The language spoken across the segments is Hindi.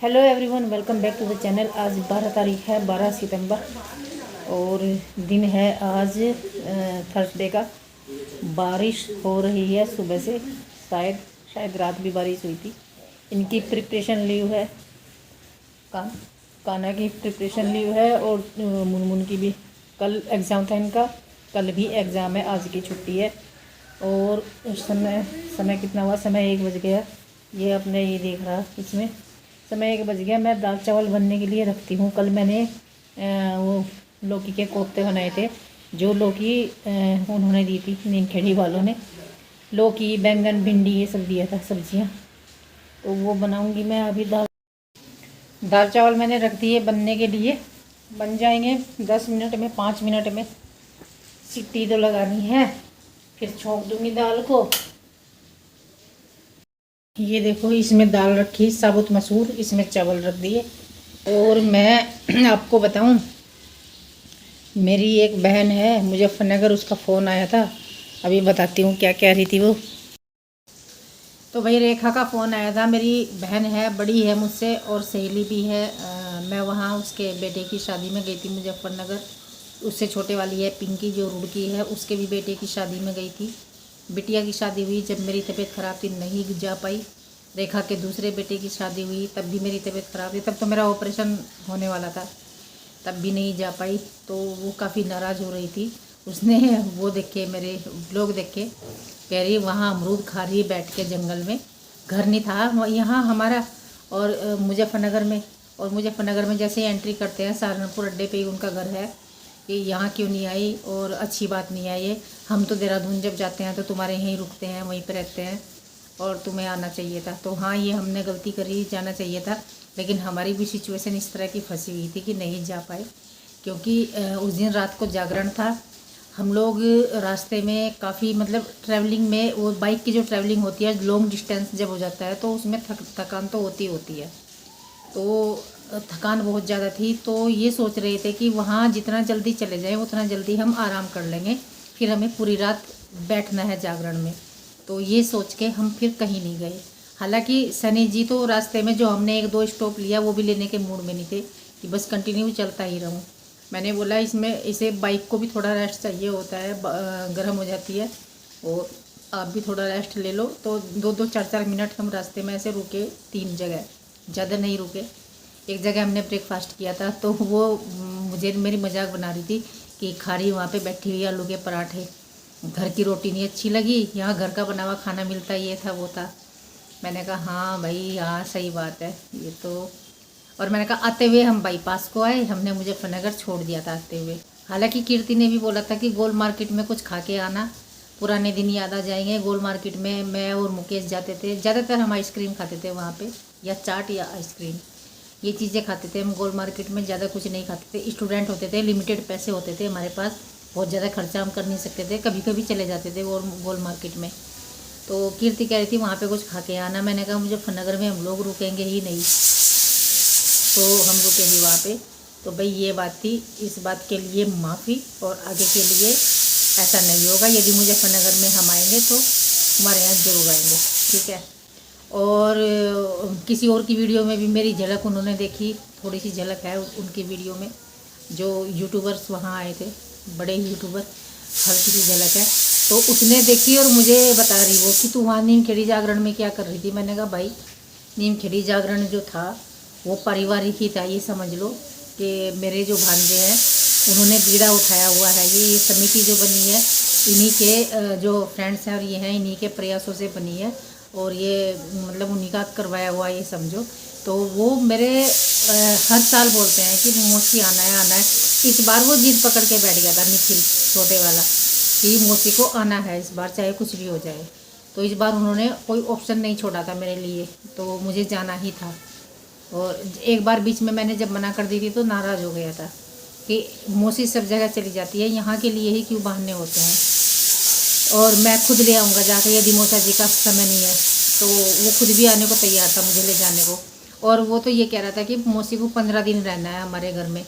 Hello everyone, welcome back to the channel. आज 12 तारीख है, 12 सितंबर और दिन है आज थर्सडे का। बारिश हो रही है सुबह से, शायद रात भी बारिश हुई थी। इनकी प्रिपरेशन लीव है, काना की प्रिपरेशन लीव है और मुनमुन की भी। कल एग्ज़ाम था इनका, कल भी एग्ज़ाम है, आज की छुट्टी है। और समय कितना हुआ? समय 1 बज गया। ये अपने ये देख रहा, इसमें समय 1 बज गया। मैं दाल चावल बनने के लिए रखती हूँ। कल मैंने वो लौकी के कोफ्ते बनाए थे, जो लौकी उन्होंने दी थी, नीमखेड़ी वालों ने। लौकी, बैंगन, भिंडी ये सब दिया था, सब्जियाँ। तो वो बनाऊँगी मैं अभी। दाल चावल मैंने रख दिए बनने के लिए, बन जाएंगे 10 मिनट में, 5 मिनट में। सीटी तो लगानी है, फिर छोंक दूंगी दाल को। ये देखो, इसमें दाल रखी, साबुत मसूर, इसमें चावल रख दिए। और मैं आपको बताऊं, मेरी एक बहन है मुजफ्फरनगर, उसका फ़ोन आया था। अभी बताती हूँ क्या कह रही थी वो। तो भाई रेखा का फ़ोन आया था। मेरी बहन है, बड़ी है मुझसे और सहेली भी है। मैं वहाँ उसके बेटे की शादी में गई थी मुजफ्फरनगर। उससे छोटे वाली है पिंकी, जो रुड़की है, उसके भी बेटे की शादी में गई थी। बिटिया की शादी हुई जब मेरी तबीयत ख़राब थी, नहीं जा पाई। रेखा के दूसरे बेटे की शादी हुई, तब भी मेरी तबीयत ख़राब थी। तब तो मेरा ऑपरेशन होने वाला था, तब भी नहीं जा पाई। तो वो काफ़ी नाराज़ हो रही थी। उसने वो देखे, मेरे ब्लॉग देखे, कह रही वहाँ अमरूद खा रही बैठ के जंगल में। घर नहीं था यहाँ हमारा, और मुजफ्फरनगर में। और मुजफ्फरनगर में जैसे एंट्री करते हैं, सहारनपुर अड्डे पे ही उनका घर है। कि यहाँ क्यों नहीं आई, और अच्छी बात नहीं आई है। हम तो देहरादून जब जाते हैं तो तुम्हारे यहीं रुकते हैं, वहीं पर रहते हैं, और तुम्हें आना चाहिए था। तो हाँ, ये हमने गलती करी, जाना चाहिए था। लेकिन हमारी भी सिचुएशन इस तरह की फंसी हुई थी कि नहीं जा पाए, क्योंकि उस दिन रात को जागरण था। हम लोग रास्ते में काफ़ी, मतलब ट्रैवलिंग में, वो बाइक की जो ट्रैवलिंग होती है, लॉन्ग डिस्टेंस जब हो जाता है तो उसमें थकान तो होती है। तो थकान बहुत ज़्यादा थी। तो ये सोच रहे थे कि वहाँ जितना जल्दी चले जाएं उतना जल्दी हम आराम कर लेंगे, फिर हमें पूरी रात बैठना है जागरण में। तो ये सोच के हम फिर कहीं नहीं गए। हालांकि सनी जी तो रास्ते में, जो हमने 1-2 स्टॉप लिया, वो भी लेने के मूड में नहीं थे कि बस कंटिन्यू चलता ही रहूँ। मैंने बोला इसमें, इसे बाइक को भी थोड़ा रेस्ट चाहिए होता है, गर्म हो जाती है, और आप भी थोड़ा रेस्ट ले लो। तो 2-2, 4-4 मिनट हम रास्ते में ऐसे रुके, 3 जगह, ज़्यादा नहीं रुके। एक जगह हमने ब्रेकफास्ट किया था, तो वो मुझे, मेरी मजाक बना रही थी कि खारी वहाँ पे बैठी हुई, आलू के पराठे, घर की रोटी नहीं अच्छी लगी, यहाँ घर का बना हुआ खाना मिलता, ये था वो था। मैंने कहा हाँ भाई, हाँ सही बात है ये तो। और मैंने कहा आते हुए हम बाईपास को आए, हमने मुजफ्फरनगर छोड़ दिया था आते हुए। हालांकि कीर्ति ने भी बोला था कि गोल मार्केट में कुछ खा के आना, पुराने दिन याद आ जाएंगे। गोल मार्केट में मैं और मुकेश जाते थे, ज़्यादातर हम आइसक्रीम खाते थे वहाँ पे, या चाट या आइसक्रीम, ये चीज़ें खाते थे हम गोल मार्केट में। ज़्यादा कुछ नहीं खाते थे, स्टूडेंट होते थे, लिमिटेड पैसे होते थे हमारे पास, बहुत ज़्यादा खर्चा हम कर नहीं सकते थे। कभी कभी चले जाते थे गोल मार्केट में। तो कीर्ति कह रही थी वहाँ पे कुछ खा के आना। मैंने कहा मुजफ्फरनगर में हम लोग रुकेंगे ही नहीं, तो हम रुके ही वहाँ पे। तो भाई ये बात थी, इस बात के लिए माफ़ी, और आगे के लिए ऐसा नहीं होगा। यदि मुजफ्फरनगर में हम आएंगे तो हमारे यहाँ जरूर आएंगे, ठीक है। और किसी और की वीडियो में भी मेरी झलक उन्होंने देखी, थोड़ी सी झलक है उनकी वीडियो में, जो यूट्यूबर्स वहाँ आए थे, बड़े यूट्यूबर, हल्की सी झलक है। तो उसने देखी और मुझे बता रही वो कि तू वहाँ नीमखेड़ी जागरण में क्या कर रही थी। मैंने कहा भाई, नीमखेड़ी जागरण जो था वो पारिवारिक ही था, ये समझ लो कि मेरे जो भांजे हैं उन्होंने बीड़ा उठाया हुआ है। ये समिति जो बनी है, इन्हीं के जो फ्रेंड्स हैं और ये हैं, इन्हीं के प्रयासों से बनी है, और ये मतलब उन्हीं का करवाया हुआ, ये समझो। तो वो मेरे हर साल बोलते हैं कि मौसी आना है, आना है। इस बार वो जिद पकड़ के बैठ गया था निखिल, छोटे वाला, कि मौसी को आना है इस बार, चाहे कुछ भी हो जाए। तो इस बार उन्होंने कोई ऑप्शन नहीं छोड़ा था मेरे लिए, तो मुझे जाना ही था। और एक बार बीच में मैंने जब मना कर दी थी तो नाराज़ हो गया था कि मौसी सब जगह चली जाती है, यहाँ के लिए ही क्यों बहाने होते हैं। और मैं खुद ले आऊँगा जाकर, यदि मौसा जी का समय नहीं है तो। वो खुद भी आने को तैयार था मुझे ले जाने को। और वो तो ये कह रहा था कि मौसी को 15 दिन रहना है हमारे घर में,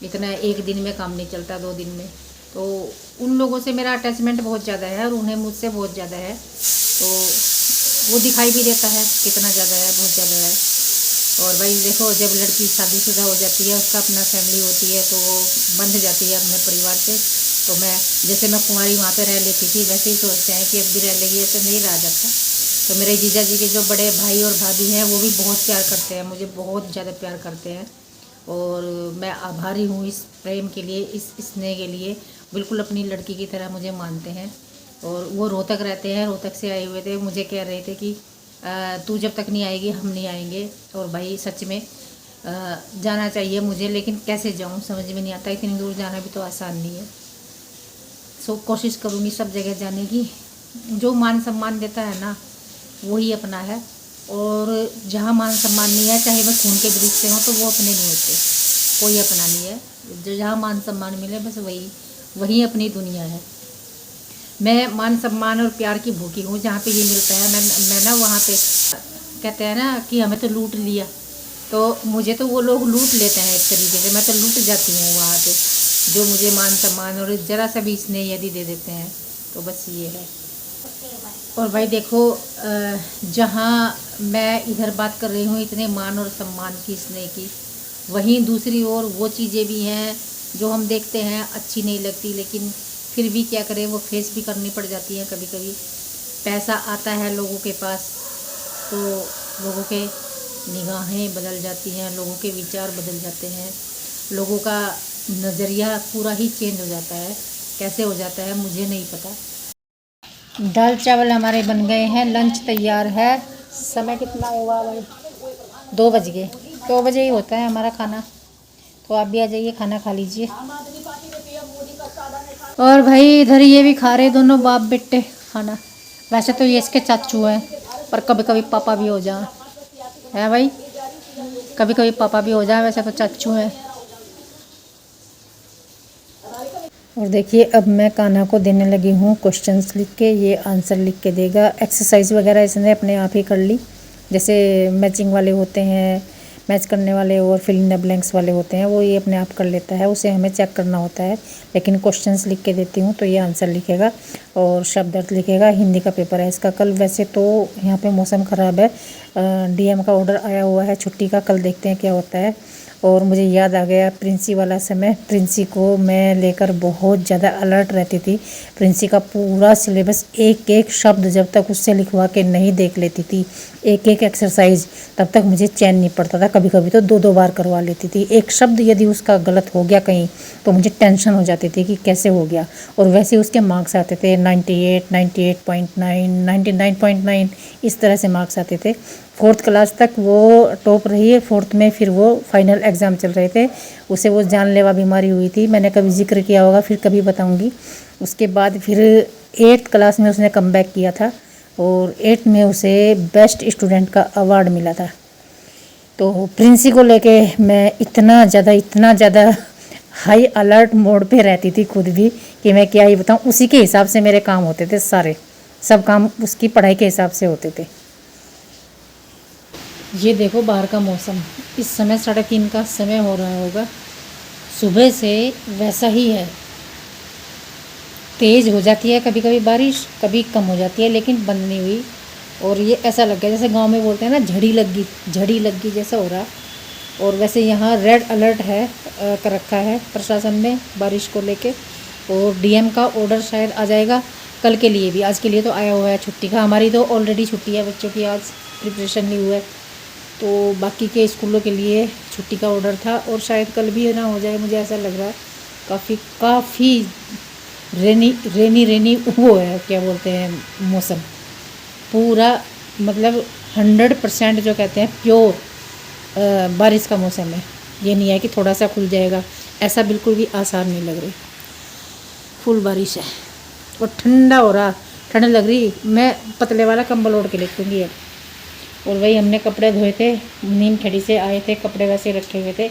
इतना एक दिन में काम नहीं चलता, 2 दिन में। तो उन लोगों से मेरा अटैचमेंट बहुत ज़्यादा है, और उन्हें मुझसे बहुत ज़्यादा है। तो वो दिखाई भी देता है कितना ज़्यादा है, बहुत ज़्यादा है। और भाई देखो, जब लड़की शादीशुदा हो जाती है, उसका अपना फैमिली होती है, तो वो बंध जाती है अपने परिवार से। तो मैं जैसे मैं कुंवारी वहाँ पे रह लेती थी, वैसे ही सोचते हैं कि अब भी रह लेगी, ऐसे नहीं रहा जाता। तो मेरे जीजा जी के जो बड़े भाई और भाभी हैं, वो भी बहुत प्यार करते हैं, मुझे बहुत ज़्यादा प्यार करते हैं। और मैं आभारी हूँ इस प्रेम के लिए, इस स्नेह के लिए। बिल्कुल अपनी लड़की की तरह मुझे मानते हैं। और वो रोहतक रहते हैं, रोहतक से आए हुए थे, मुझे कह रहे थे कि तू जब तक नहीं आएगी हम नहीं आएंगे। और भाई सच में जाना चाहिए मुझे, लेकिन कैसे जाऊँ समझ में नहीं आता, इतनी दूर जाना भी तो आसान नहीं है। सो कोशिश करूँगी सब जगह जाने की। जो मान सम्मान देता है ना, वही अपना है। और जहाँ मान सम्मान नहीं है, चाहे वह खून के ब्रिज से हो, तो वो अपने नहीं होते, कोई अपना नहीं है। जो जहाँ मान सम्मान मिले, बस वही वही अपनी दुनिया है। मैं मान सम्मान और प्यार की भूखी हूँ, जहाँ पे ये मिलता है मैं ना वहाँ पे, कहते हैं ना कि हमें तो लूट लिया, तो मुझे तो वो लोग लूट लेते हैं एक तरीके से, मैं तो लूट जाती हूँ वहाँ पे। जो मुझे मान सम्मान और ज़रा सा भी स्नेह यदि दे देते हैं, तो बस ये है। और भाई देखो, जहाँ मैं इधर बात कर रही हूँ इतने मान और सम्मान की, स्नेह की, वहीं दूसरी ओर वो चीज़ें भी हैं जो हम देखते हैं अच्छी नहीं लगती, लेकिन फिर भी क्या करें, वो फेस भी करनी पड़ जाती हैं कभी कभी। पैसा आता है लोगों के पास, तो लोगों के निगाहें बदल जाती हैं, लोगों के विचार बदल जाते हैं, लोगों का नज़रिया पूरा ही चेंज हो जाता है। कैसे हो जाता है मुझे नहीं पता। दाल चावल हमारे बन गए हैं, लंच तैयार है। समय कितना हुआ भाई? 2 बज गए। 2 बजे ही होता है हमारा खाना, तो आप भी आ जाइए, खाना खा लीजिए। और भाई इधर ये भी खा रहे, दोनों बाप बेटे खाना। वैसे तो ये इसके चाचू हैं, पर कभी कभी पापा भी हो जाए, है भाई, कभी कभी पापा भी हो जाए, वैसे तो चाचू हैं। और देखिए, अब मैं कान्हा को देने लगी हूँ क्वेश्चंस लिख के, ये आंसर लिख के देगा। एक्सरसाइज वगैरह इसने अपने आप ही कर ली, जैसे मैचिंग वाले होते हैं, मैच करने वाले, और फिल इन द ब्लैंक्स वाले होते हैं, वो ये अपने आप कर लेता है, उसे हमें चेक करना होता है। लेकिन क्वेश्चंस लिख के देती हूँ तो ये आंसर लिखेगा और शब्द अर्थ लिखेगा। हिंदी का पेपर है इसका कल। वैसे तो यहाँ पे मौसम ख़राब है, डीएम का ऑर्डर आया हुआ है छुट्टी का, कल देखते हैं क्या होता है। और मुझे याद आ गया प्रिंसी वाला समय, प्रिंसी को मैं लेकर बहुत ज़्यादा अलर्ट रहती थी। प्रिंसी का पूरा सिलेबस, एक एक शब्द जब तक उससे लिखवा के नहीं देख लेती थी, एक एक एक्सरसाइज, तब तक मुझे चैन नहीं पड़ता था। कभी कभी तो 2-2 बार करवा लेती थी। एक शब्द यदि उसका गलत हो गया कहीं, तो मुझे टेंशन हो जाती थी कि कैसे हो गया। और वैसे उसके मार्क्स आते थे 98, 98.9, 99.9, इस तरह से मार्क्स आते थे। 4th क्लास तक वो टॉप रही है। 4th में फिर वो फाइनल एग्ज़ाम चल रहे थे, उसे वो जानलेवा बीमारी हुई थी, मैंने कभी जिक्र किया होगा, फिर कभी बताऊंगी। उसके बाद फिर 8th क्लास में उसने कमबैक किया था, और 8th में उसे बेस्ट स्टूडेंट का अवार्ड मिला था। तो प्रिंसी को लेके मैं इतना ज़्यादा हाई अलर्ट मोड पे रहती थी खुद भी, कि मैं क्या ही बताऊँ। उसी के हिसाब से मेरे काम होते थे सारे, सब काम उसकी पढ़ाई के हिसाब से होते थे। ये देखो बाहर का मौसम, इस समय 3:30 का समय हो रहा होगा। सुबह से वैसा ही है, तेज़ हो जाती है कभी कभी बारिश, कभी कम हो जाती है, लेकिन बंद नहीं हुई। और ये ऐसा लग गया जैसे गांव में बोलते हैं ना, झड़ी लग गई जैसा हो रहा। और वैसे यहाँ रेड अलर्ट है, कर रखा है प्रशासन ने बारिश को लेके। और डीएम का ऑर्डर शायद आ जाएगा कल के लिए भी, आज के लिए तो आया हुआ है छुट्टी का। हमारी तो ऑलरेडी छुट्टी है बच्चों की, आज प्रिपरेशन नहीं हुआ है, तो बाकी के स्कूलों के लिए छुट्टी का ऑर्डर था। और शायद कल भी ना हो जाए, मुझे ऐसा लग रहा है। काफ़ी रेनी वो है, क्या बोलते हैं, मौसम पूरा, मतलब 100% जो कहते हैं प्योर बारिश का मौसम है। ये नहीं है कि थोड़ा सा खुल जाएगा, ऐसा बिल्कुल भी आसार नहीं लग रही। फुल बारिश है और ठंडा हो रहा, ठंड लग रही। मैं पतले वाला कंबल ओढ़ के लेटूँगी अब। और वही हमने कपड़े धोए थे, नीम खेड़ी से आए थे, कपड़े वैसे रखे हुए थे।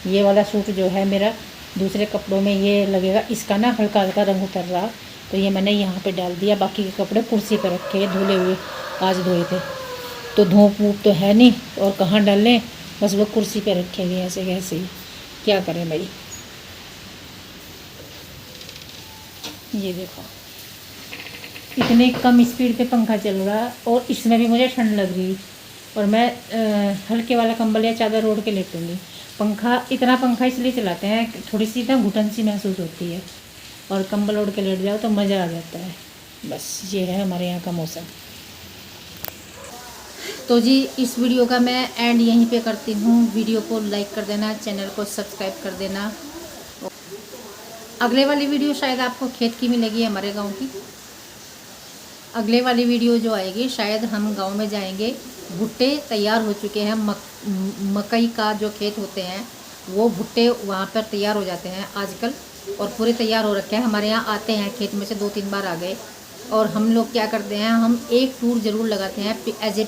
ये वाला सूट जो है मेरा दूसरे कपड़ों में ये लगेगा, इसका ना हल्का हल्का रंग उतर रहा, तो ये मैंने यहाँ पे डाल दिया। बाकी के कपड़े कुर्सी पर रखे, धुले हुए, आज धोए थे। तो धूप वूप तो है नहीं, और कहाँ डालें, बस वो कुर्सी पे रखे हुए ऐसे कैसे ही, क्या करें भाई। ये देखो इतने कम स्पीड पे पंखा चल रहा, और इसमें भी मुझे ठंड लग रही। और मैं हल्के वाला कंबल या चादर ओढ़ के लेटूँगी। इतना पंखा इसलिए चलाते हैं कि थोड़ी सी ना घुटन सी महसूस होती है, और कंबल ओढ़ के लेट जाओ तो मज़ा आ जाता है। बस ये है हमारे यहाँ का मौसम। तो जी इस वीडियो का मैं एंड यहीं पे करती हूँ। वीडियो को लाइक कर देना, चैनल को सब्सक्राइब कर देना। अगले वाली वीडियो शायद आपको खेत की मिलेगी, हमारे गांव की। अगले वाली वीडियो जो आएगी शायद हम गांव में जाएंगे। भुट्टे तैयार हो चुके हैं, मकई का जो खेत होते हैं वो भुट्टे वहाँ पर तैयार हो जाते हैं आजकल, और पूरे तैयार हो रखे हैं। हमारे यहाँ आते हैं, खेत में से 2-3 बार आ गए। और हम लोग क्या करते हैं, हम एक टूर ज़रूर लगाते हैं एज ए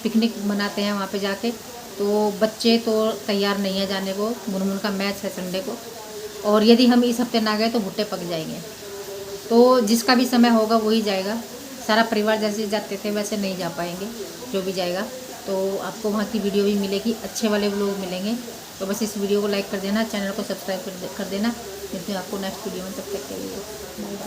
पिकनिक मनाते हैं वहाँ पे जाके। तो बच्चे तो तैयार नहीं है जाने को, मुनमुन का मैच है संडे को, और यदि हम इस हफ्ते ना गए तो भुट्टे पक जाएंगे। तो जिसका भी समय होगा वही जाएगा। सारा परिवार जैसे जाते थे वैसे नहीं जा पाएंगे, जो भी जाएगा। तो आपको वहाँ की वीडियो भी मिलेगी, अच्छे वाले लोग मिलेंगे। तो बस इस वीडियो को लाइक कर देना, चैनल को सब्सक्राइब कर देना। मिलते हैं आपको नेक्स्ट वीडियो में, तब तक के लिए बाय।